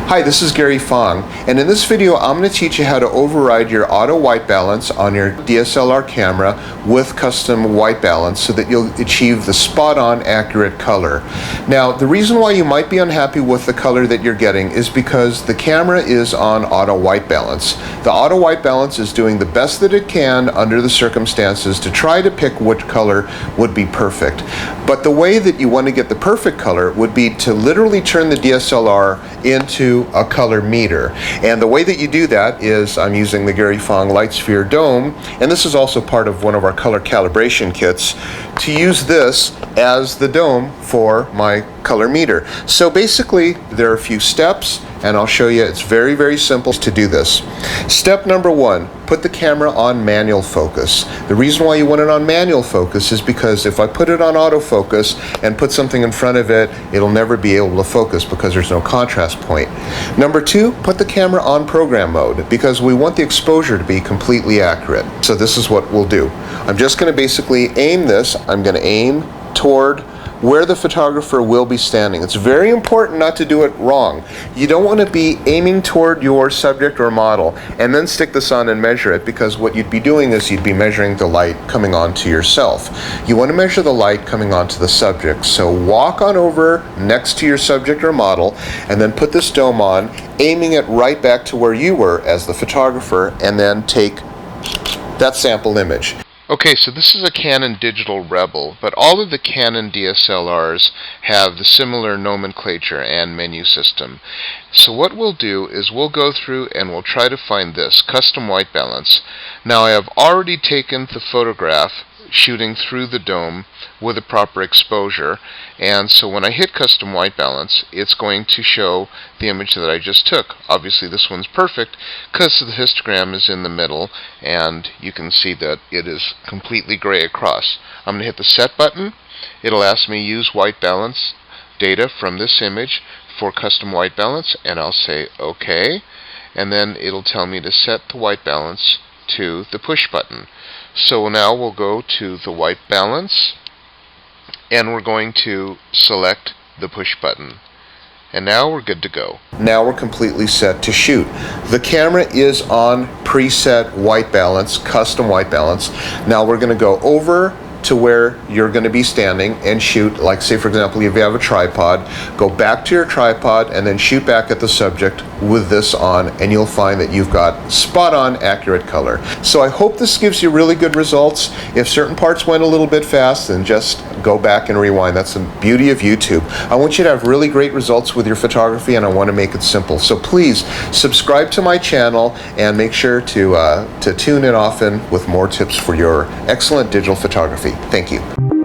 Hi, this is Gary Fong, and in this video I'm going to teach you how to override your auto white balance on your DSLR camera with custom white balance so that you'll achieve the spot-on accurate color. Now, the reason why you might be unhappy with the color that you're getting is because the camera is on auto white balance. The auto white balance is doing the best that it can under the circumstances to try to pick which color would be perfect. But the way that you want to get the perfect color would be to literally turn the DSLR into a color meter. And the way that you do that is I'm using the Gary Fong Lightsphere Dome, and this is also part of one of our color calibration kits, to use this as the dome for my color meter. So basically there are a few steps, and I'll show you. It's very, very simple to do this. Step number one, put the camera on manual focus. The reason why you want it on manual focus is because if I put it on autofocus and put something in front of it, it'll never be able to focus because there's no contrast point. Number two, put the camera on program mode because we want the exposure to be completely accurate. So this is what we'll do. I'm just going to basically aim this. I'm going to aim toward where the photographer will be standing. It's very important not to do it wrong. You don't want to be aiming toward your subject or model and then stick this on and measure it, because what you'd be doing is you'd be measuring the light coming onto yourself. You want to measure the light coming onto the subject. So walk on over next to your subject or model and then put this dome on, aiming it right back to where you were as the photographer, and then take that sample image. Okay, so this is a Canon Digital Rebel, but all of the Canon DSLRs have the similar nomenclature and menu system. So what we'll do is we'll go through and we'll try to find this, custom white balance. Now I have already taken the photograph shooting through the dome with a proper exposure, and so when I hit custom white balance, it's going to show the image that I just took. Obviously this one's perfect because the histogram is in the middle and you can see that it is completely gray across. I'm going to hit the set button. It'll ask me use white balance data from this image for custom white balance, and I'll say OK, and then it'll tell me to set the white balance to the push button. So now we'll go to the white balance and we're going to select the push button. And now we're good to go. Now we're completely set to shoot. The camera is on preset white balance, custom white balance. Now we're going to go over to where you're going to be standing and shoot. Like, say for example, if you have a tripod, go back to your tripod and then shoot back at the subject with this on, and you'll find that you've got spot on accurate color. So I hope this gives you really good results. If certain parts went a little bit fast, then just go back and rewind. That's the beauty of YouTube. I want you to have really great results with your photography, and I want to make it simple. So please subscribe to my channel and make sure to tune in often with more tips for your excellent digital photography. Thank you.